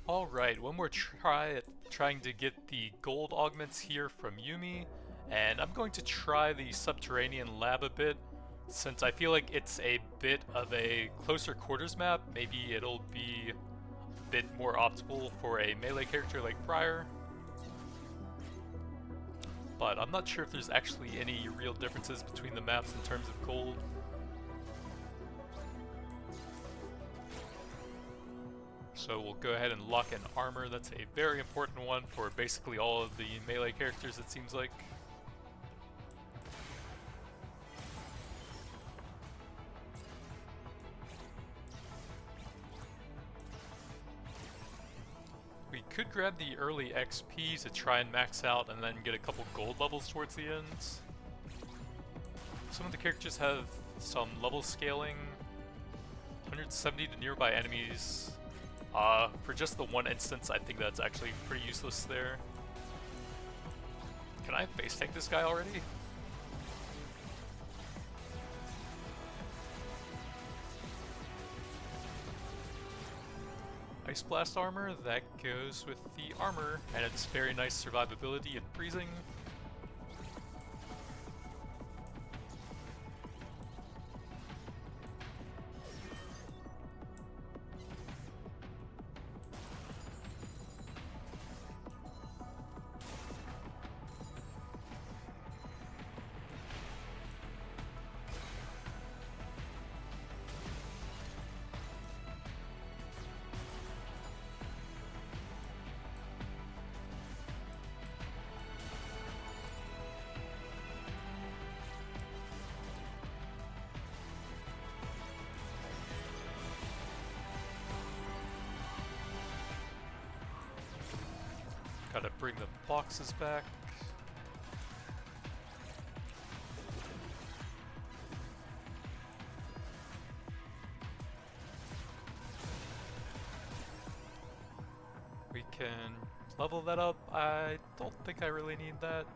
Alright, one more try at trying to get the gold augments here from Yumi, and I'm going to try the subterranean lab a bit, since I feel like it's a bit of a closer quarters map. Maybe it'll be a bit more optimal for a melee character like Briar. But I'm not sure if there's actually any real differences between the maps in terms of gold. So we'll go ahead and lock in armor. That's a very important one for basically all of the melee characters, it seems like. We could grab the early XP to try and max out and then get a couple gold levels towards the end. Some of the characters have some level scaling. 170 to nearby enemies. For just the one instance, I think that's actually pretty useless there. Can I base tank this guy already? Ice Blast armor, that goes with the armor, and it's very nice survivability and freezing. Gotta bring the boxes back. We can level that up. I don't think I really need that.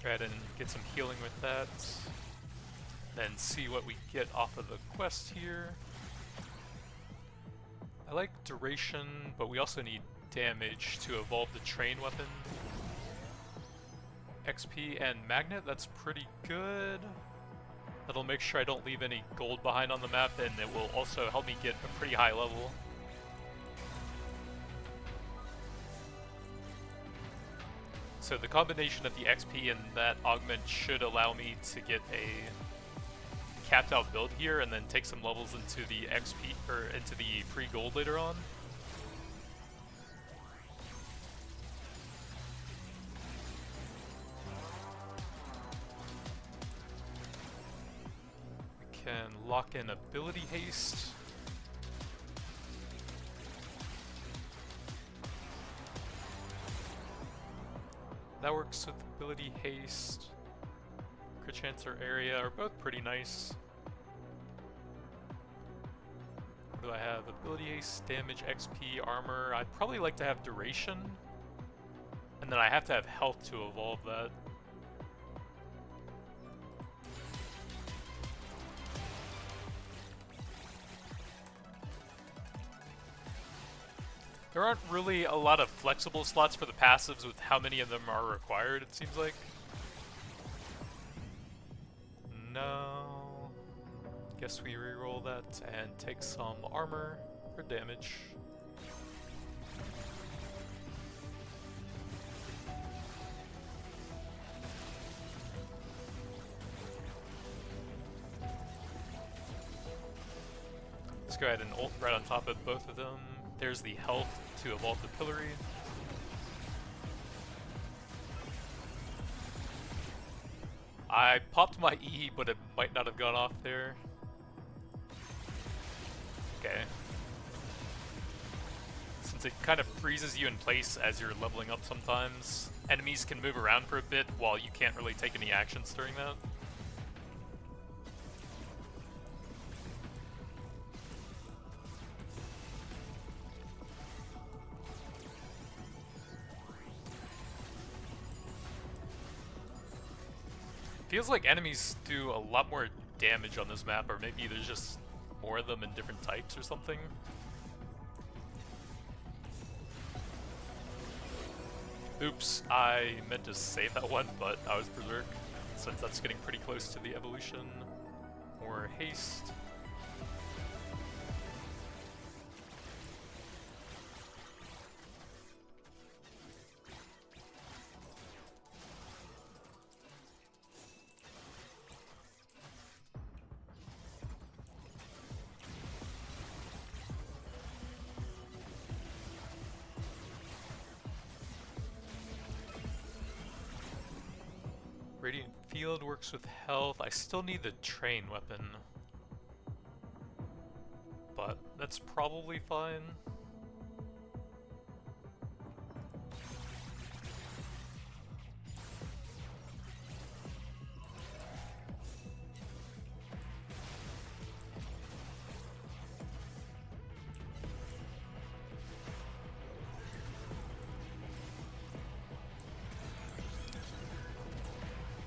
Go ahead and get some healing with that. Then see what we get off of the quest here. I like duration, but we also need damage to evolve the train weapon. XP and magnet, that's pretty good. That'll make sure I don't leave any gold behind on the map, and it will also help me get a pretty high level. So the combination of the XP and that augment should allow me to get a capped out build here and then take some levels into the XP or into the free gold later on. We can lock in ability haste. That works with ability haste. Chancer area are both pretty nice. What do I have? Ability haste, damage, XP, armor. I'd probably like to have duration. And then I have to have health to evolve that. There aren't really a lot of flexible slots for the passives with how many of them are required, it seems like. No. Guess we reroll that and take some armor for damage. Let's go ahead and ult right on top of both of them. There's the health to evolve the pillory. I popped my E, but it might not have gone off there. Okay. Since it kind of freezes you in place as you're leveling up sometimes, enemies can move around for a bit while you can't really take any actions during that. Feels like enemies do a lot more damage on this map, or maybe there's just more of them in different types or something. Oops, I meant to save that one, but I was berserk, since that's getting pretty close to the evolution. More haste. Radiant Field works with health. I still need the train weapon, but that's probably fine.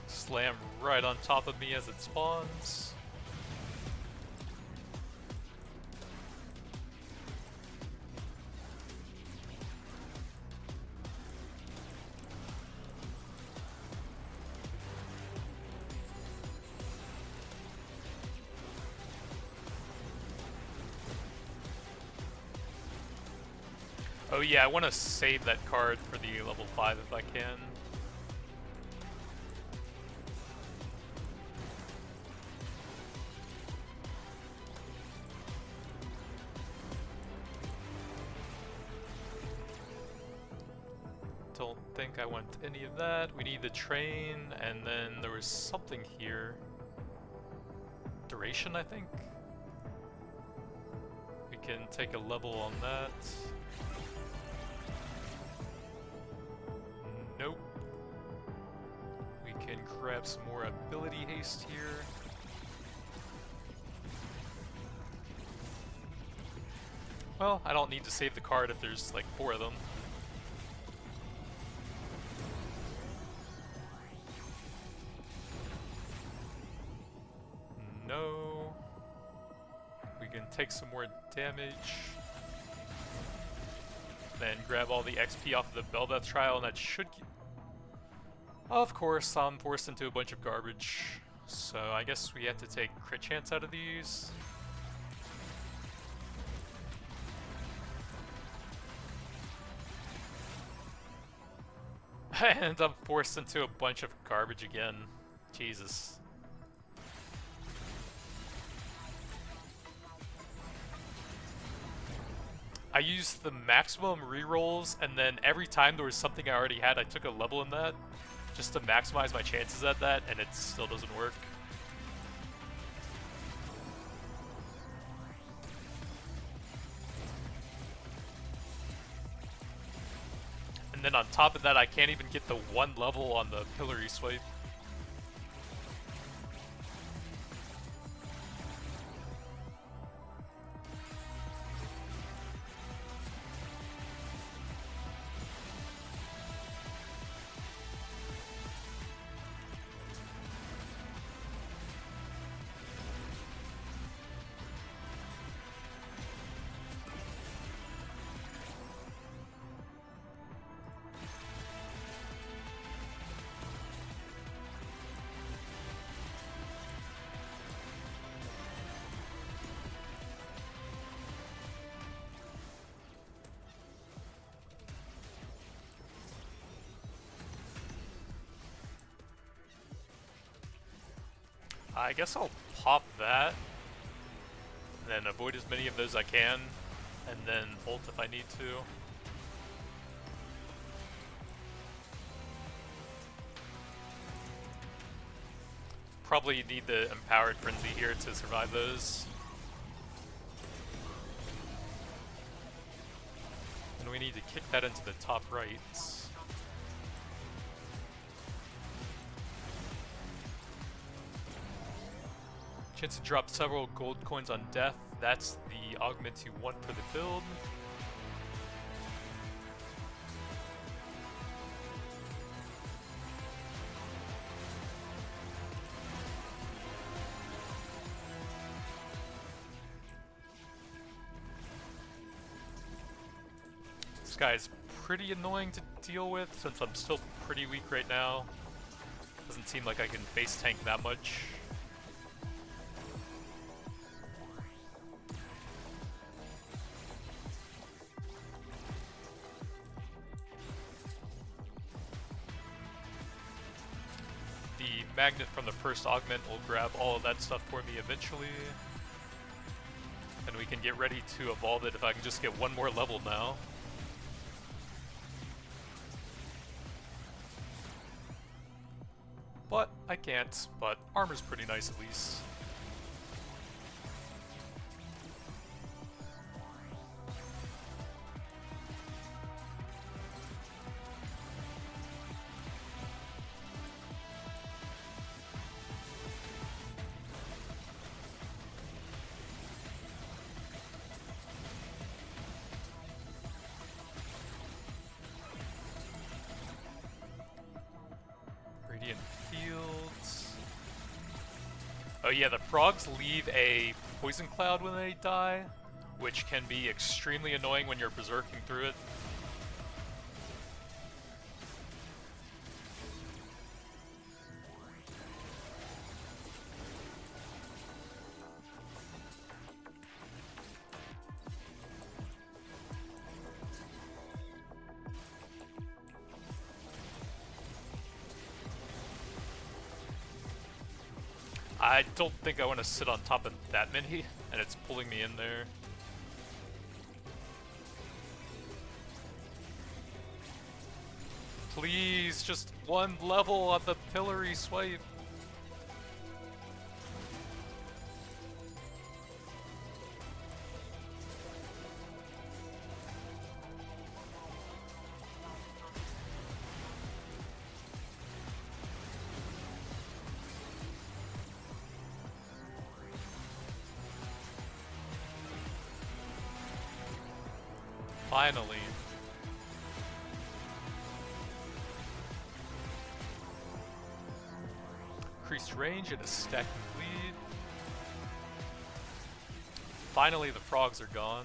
Slam right on top of me as it spawns. Oh yeah, I want to save that card for the level 5 if I can. Don't think I want any of that. We need the train, and then there was something here. Duration, I think? We can take a level on that. Nope. We can grab some more ability haste here. Well, I don't need to save the card if there's like 4 of them. No. We can take some more damage. Then grab all the XP off of the Bel'Veth trial, and that should... Of course, I'm forced into a bunch of garbage. So I guess we have to take crit chance out of these. And I'm forced into a bunch of garbage again. Jesus. I used the maximum rerolls, and then every time there was something I already had, I took a level in that, just to maximize my chances at that, and it still doesn't work. And then on top of that, I can't even get the 1 level on the pillory swipe. I guess I'll pop that, and then avoid as many of those as I can, and then ult if I need to. Probably need the Empowered Frenzy here to survive those. And we need to kick that into the top right. Chance to drop several gold coins on death. That's the augment you want for the build. guy's pretty annoying to deal with since I'm still pretty weak right now. Doesn't seem like I can base tank that much. The magnet from the first augment will grab all of that stuff for me eventually. And we can get ready to evolve it if I can just get one more level now. But I can't, but armor's pretty nice at least. Fields. Oh yeah, the frogs leave a poison cloud when they die, which can be extremely annoying when you're berserking through it. I don't think I want to sit on top of that many, and it's pulling me in there. Please, just one level on the pillory swipe. Finally. Increased range and a stacking bleed. Finally, the frogs are gone.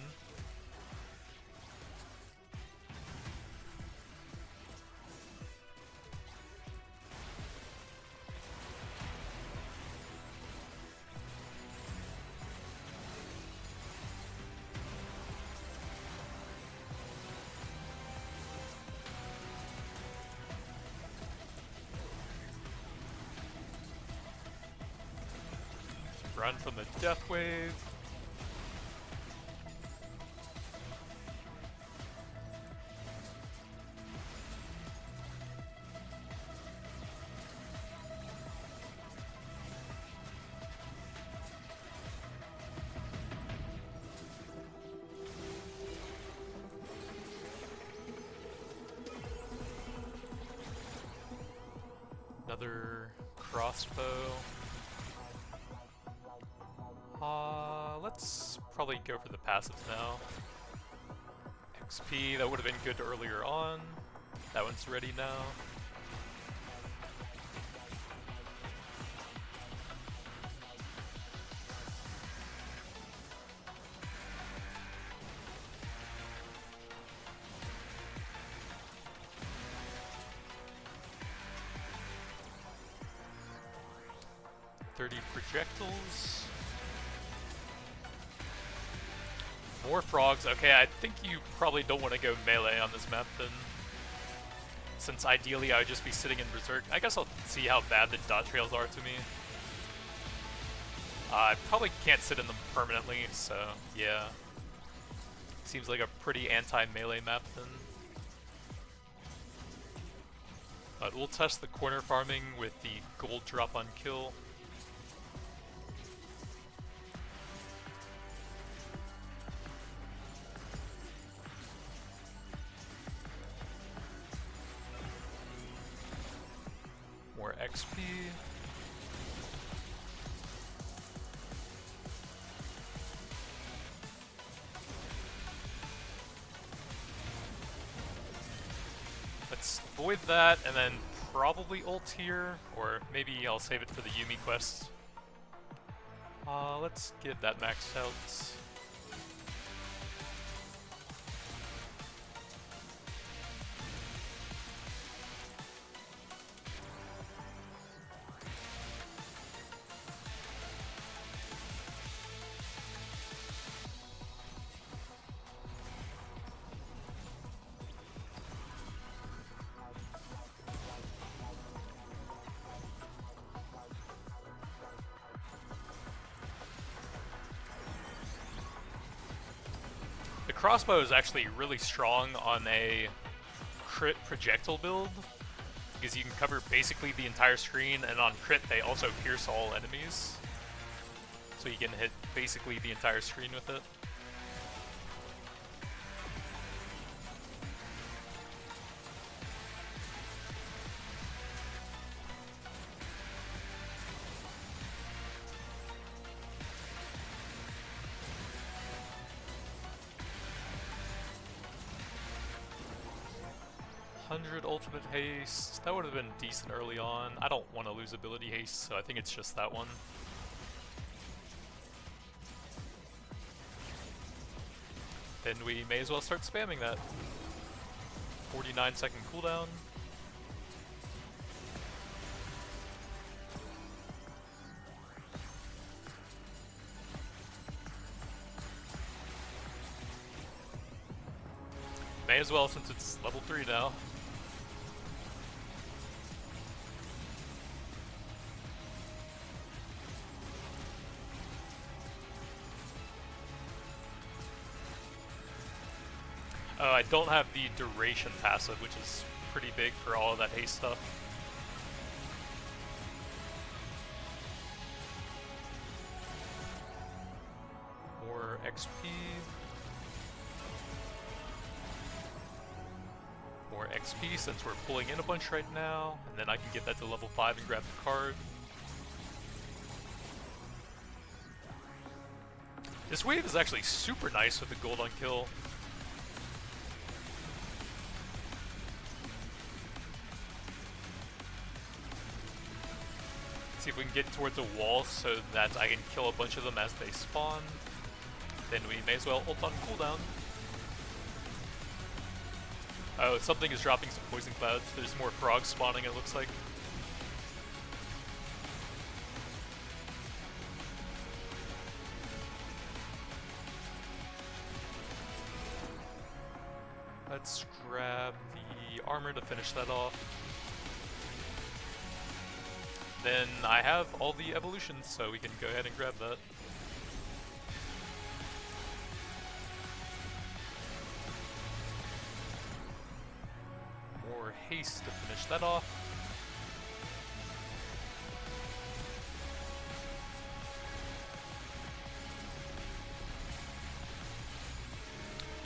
Run from the death wave. Another crossbow. Let's probably go for the passives now. XP, that would have been good earlier on. That one's ready now. Projectiles. More frogs. Okay, I think you probably don't want to go melee on this map then. Since ideally I would just be sitting in Berserk. I guess I'll see how bad the dot trails are to me. I probably can't sit in them permanently, so yeah. Seems like a pretty anti-melee map then. But we'll test the corner farming with the gold drop on kill. More XP. Let's avoid that and then probably ult here, or maybe I'll save it for the Yumi quest. Let's get that maxed out. crossbow is actually really strong on a crit projectile build, because you can cover basically the entire screen, and on crit they also pierce all enemies. So you can hit basically the entire screen with it. Ultimate haste. That would have been decent early on. I don't want to lose ability haste, so I think it's just that one. Then we may as well start spamming that. 49-second cooldown. May as well, since it's level 3 now. I don't have the duration passive, which is pretty big for all of that haste stuff. More XP. More XP since we're pulling in a bunch right now, and then I can get that to level 5 and grab the card. This wave is actually super nice with the gold on kill. See if we can get towards a wall so that I can kill a bunch of them as they spawn. Then we may as well ult on cooldown. Oh, something is dropping some poison clouds. There's more frogs spawning, it looks like. Let's grab the armor to finish that off. Then I have all the evolutions, so we can go ahead and grab that. More haste to finish that off.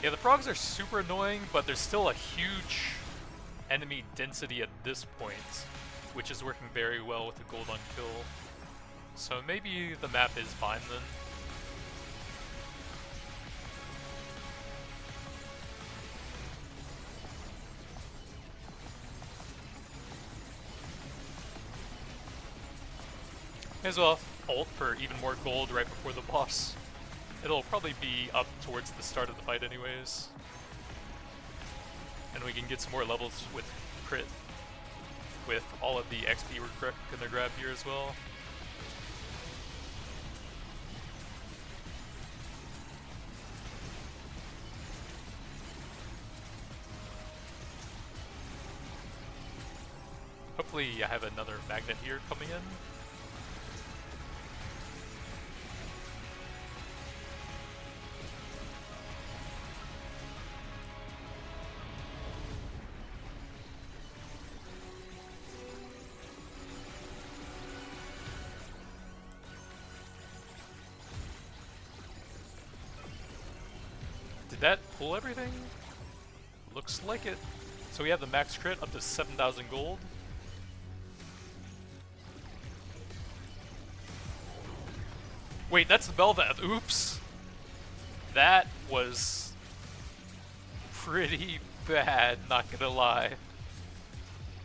Yeah, the frogs are super annoying, but there's still a huge enemy density at this point, which is working very well with the gold on kill. So maybe the map is fine then. May as well ult for even more gold right before the boss. It'll probably be up towards the start of the fight anyways. And we can get some more levels with crit, with all of the XP we're gonna grab here as well. Hopefully I have another magnet here coming in. Did that pull everything? Looks like it. So we have the max crit up to 7,000 gold. Wait, that's the Belvath. Oops. That was pretty bad, not gonna lie.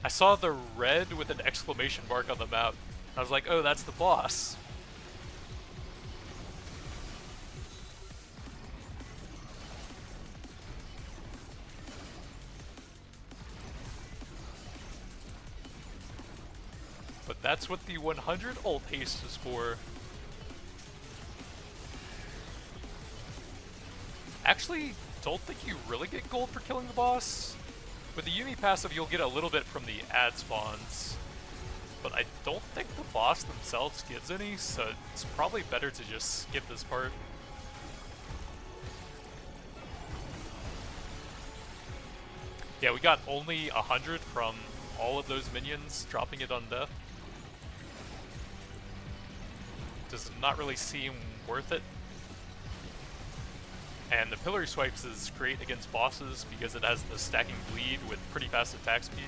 I saw the red with an exclamation mark on the map. I was like, oh, that's the boss. But that's what the 100 ult haste is for. Actually, don't think you really get gold for killing the boss. With the Yumi passive, you'll get a little bit from the ad spawns. But I don't think the boss themselves gives any, so it's probably better to just skip this part. Yeah, we got only 100 from all of those minions dropping it on death. Does not really seem worth it. And the Pillar Swipes is great against bosses because it has the stacking bleed with pretty fast attack speed.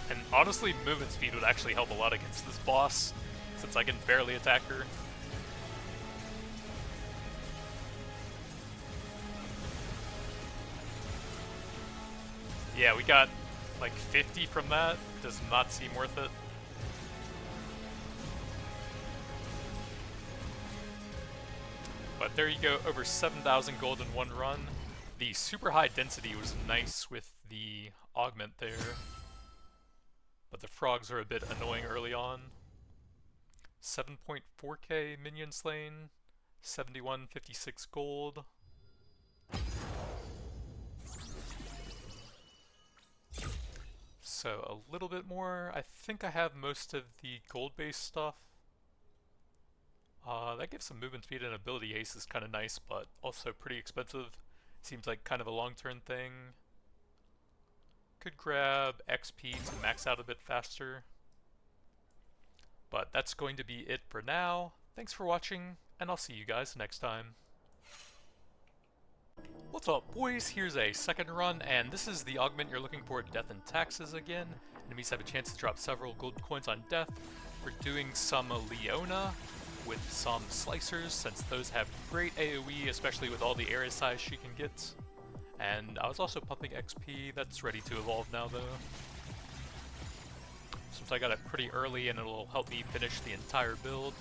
And honestly, movement speed would actually help a lot against this boss, since I can barely attack her. Yeah, we got like 50 from that. Does not seem worth it. But there you go, over 7,000 gold in one run. The super high density was nice with the augment there. But the frogs are a bit annoying early on. 7.4k minion slain, 7156 gold. So a little bit more. I think I have most of the gold-based stuff. That gives some movement speed, and ability haste is kind of nice, but also pretty expensive. Seems like kind of a long-term thing. Could grab XP to max out a bit faster. But that's going to be it for now. Thanks for watching, and I'll see you guys next time. What's up, boys? Here's a second run, and this is the augment you're looking for, Death and Taxes again. Enemies have a chance to drop several gold coins on death. We're doing some Leona with some slicers, since those have great AoE, especially with all the area size she can get. And I was also pumping XP, that's ready to evolve now though. Since I got it pretty early and it'll help me finish the entire build.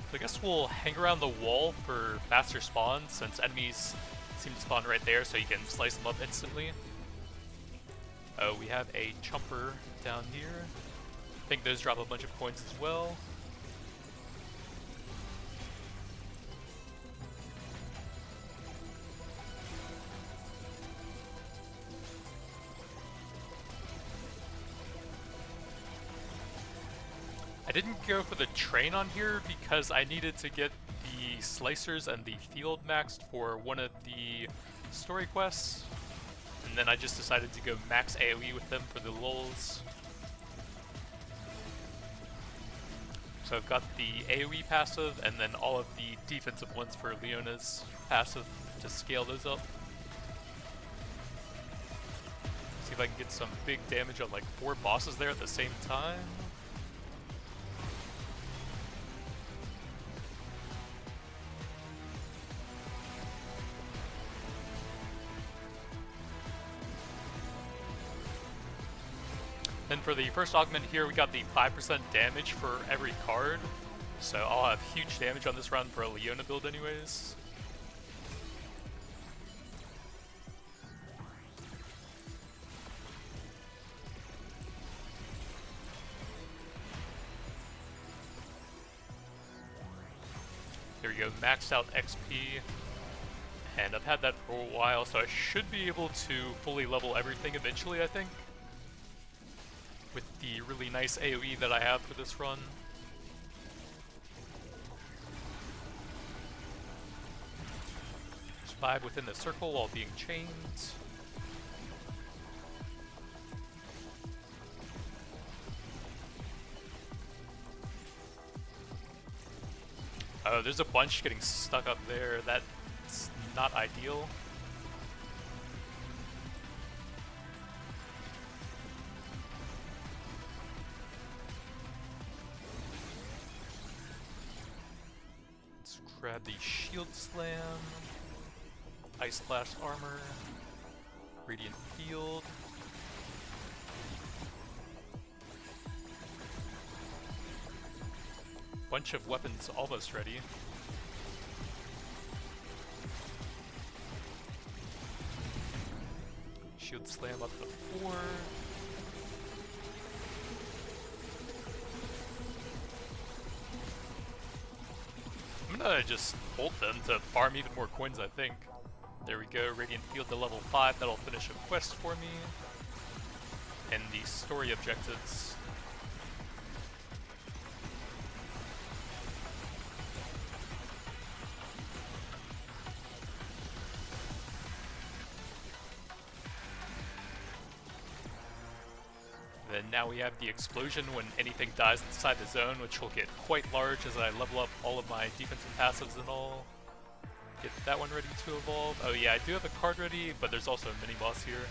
So I guess we'll hang around the wall for faster spawns, since enemies seem to spawn right there so you can slice them up instantly. Oh, we have a chumper down here. I think those drop a bunch of coins as well. I didn't go for the train on here because I needed to get the slicers and the field maxed for one of the story quests. And then I just decided to go max AoE with them for the lulz. So I've got the AoE passive and then all of the defensive ones for Leona's passive to scale those up. See if I can get some big damage on like 4 bosses there at the same time. Then for the first augment here, we got the 5% damage for every card. So I'll have huge damage on this run for a Leona build anyways. Here we go, maxed out XP. And I've had that for a while, so I should be able to fully level everything eventually, I think. With the really nice AoE that I have for this run. Survive within the circle while being chained. Oh, there's a bunch getting stuck up there. That's not ideal. Grab the Shield Slam, Ice Blast Armor, Radiant Field. bunch of weapons almost ready. Shield slam up to 4. I'm gonna just ult them to farm even more coins, I think. There we go, Radiant Field to level 5, that'll finish a quest for me. And the story objectives. Then now we have the explosion when anything dies inside the zone, which will get quite large as I level up all of my defensive passives and all. Get that one ready to evolve. Oh yeah, I do have a card ready, but there's also a mini-boss here.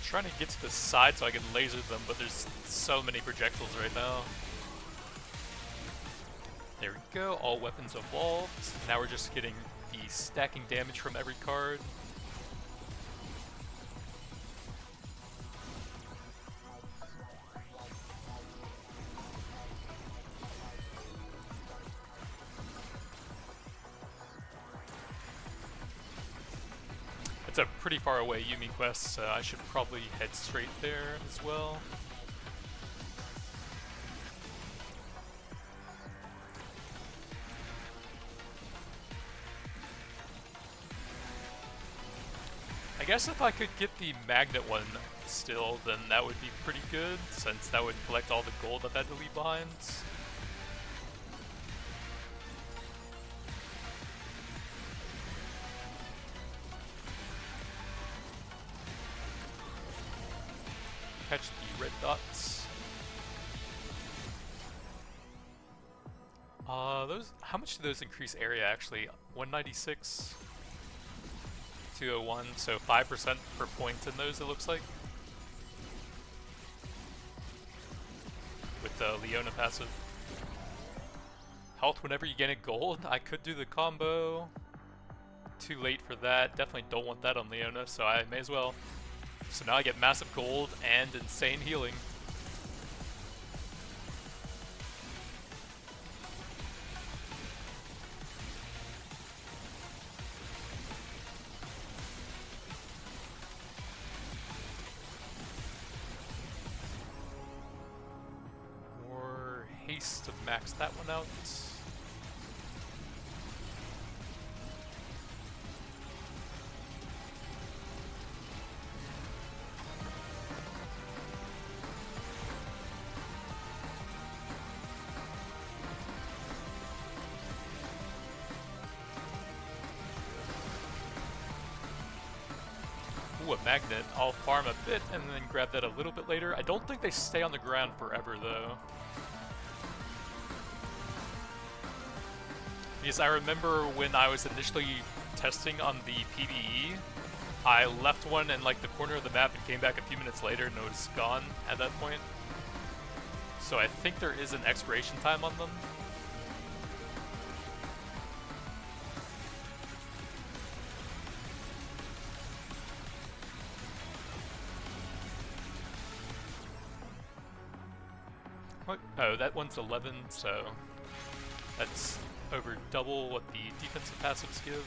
Trying to get to the side so I can laser them, but there's so many projectiles right now. There we go, all weapons evolved. Now we're just getting the stacking damage from every card. It's a pretty far away Yumi quest, so I should probably head straight there as well. I guess if I could get the magnet one still, then that would be pretty good, since that would collect all the gold I've had to leave behind. Catch the red dots. How much do those increase area actually? 196, 201, so 5% per point in those, it looks like. With the Leona passive. Health whenever you get a gold, I could do the combo. Too late for that, definitely don't want that on Leona, so I may as well. So now I get massive gold and insane healing. More haste to max that one out. A magnet. I'll farm a bit and then grab that a little bit later. I don't think they stay on the ground forever though. Because I remember when I was initially testing on the PvE, I left one in like the corner of the map and came back a few minutes later and it was gone at that point. So I think there is an expiration time on them. What? Oh, that one's 11, so that's over double what the defensive passives give.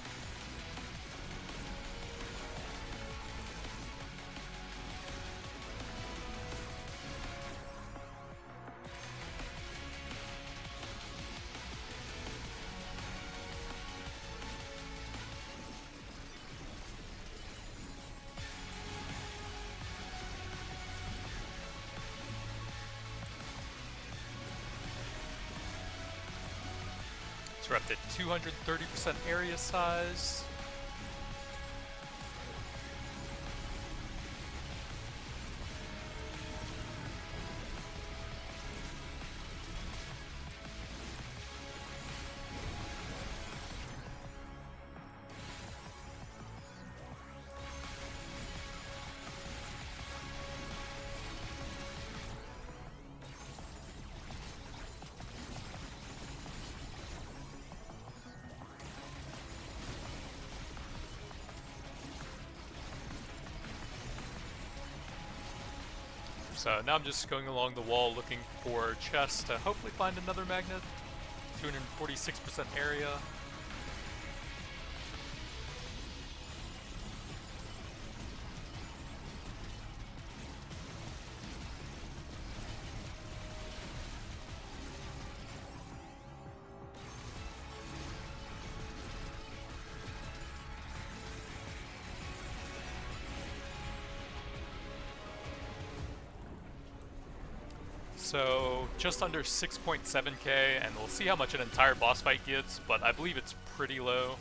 we're up to 230% area size. So now I'm just going along the wall looking for chests to hopefully find another magnet. 246% area. So just under 6.7k, and we'll see how much an entire boss fight gives, but I believe it's pretty low.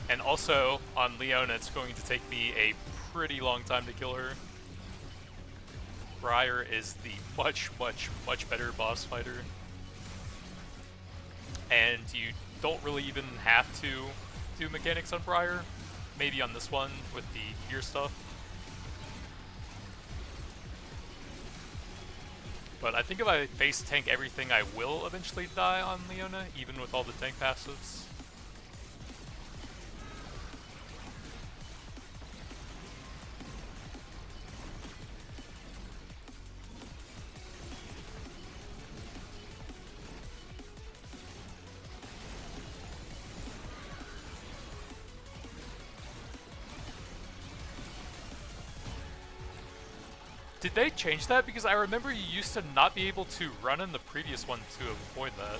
And also, on Leona, it's going to take me a pretty long time to kill her. Briar is the much better boss fighter. And you don't really even have to do mechanics on Briar. Maybe on this one with the gear stuff. But I think if I face tank everything, I will eventually die on Leona, even with all the tank passives. Did they change that? Because I remember you used to not be able to run in the previous one to avoid that.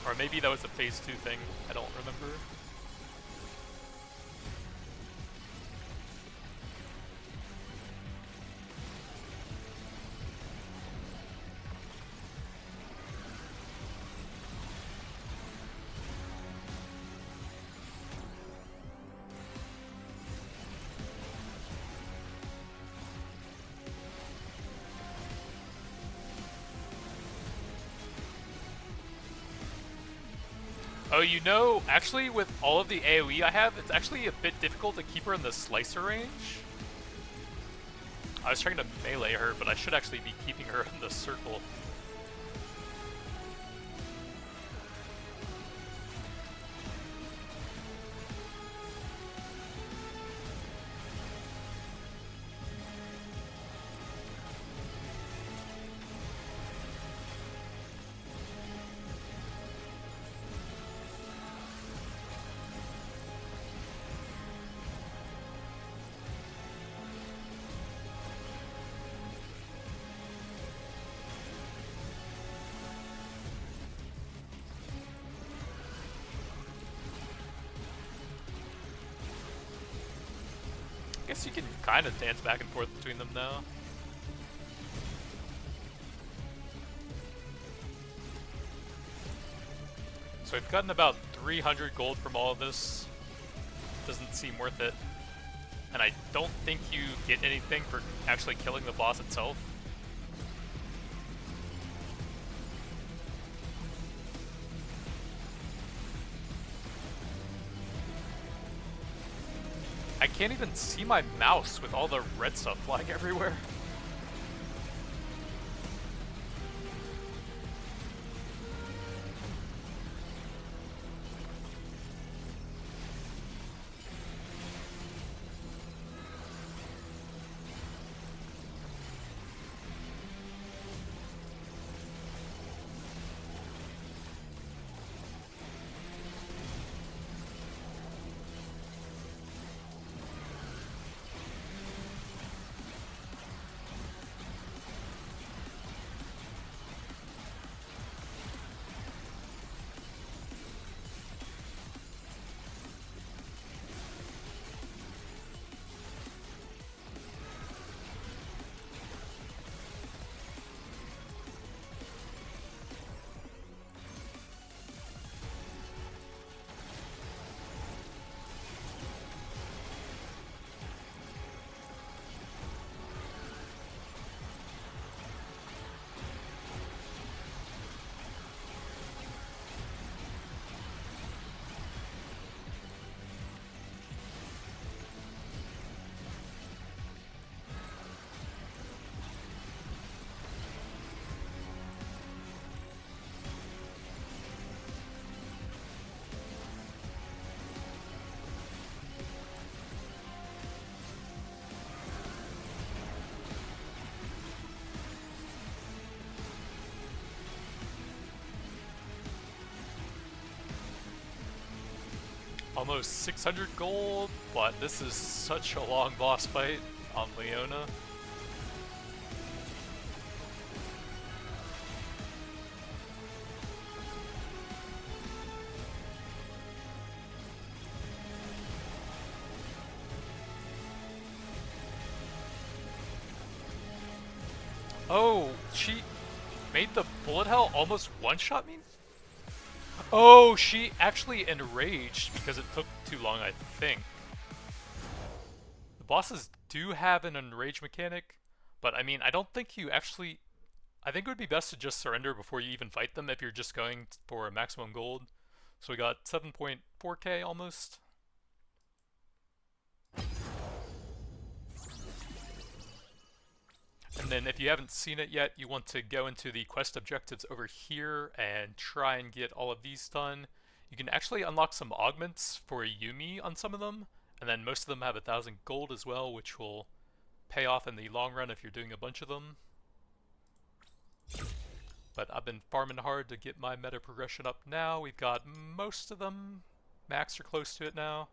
Or maybe that was a phase 2 thing, I don't remember. Oh, you know, actually with all of the AoE I have, it's actually a bit difficult to keep her in the slicer range. I was trying to melee her, but I should actually be keeping her in the circle. I guess you can kind of dance back and forth between them now. So we've gotten about 300 gold from all of this. Doesn't seem worth it. And I don't think you get anything for actually killing the boss itself. I can't even see my mouse with all the red stuff flying everywhere. almost 600 gold, but this is such a long boss fight on Leona. Oh, she made the bullet hell almost one-shot me? Oh, she actually enraged because it took too long, I think. The bosses do have an enrage mechanic, but I mean, I don't think you actually... I think it would be best to just surrender before you even fight them if you're just going for maximum gold. So we got 7.4k almost. And then if you haven't seen it yet, you want to go into the quest objectives over here and try and get all of these done. You can actually unlock some augments for Yumi on some of them, and then most of them have 1,000 gold as well, which will pay off in the long run if you're doing a bunch of them. But I've been farming hard to get my meta progression up now. We've got most of them max or close to it now.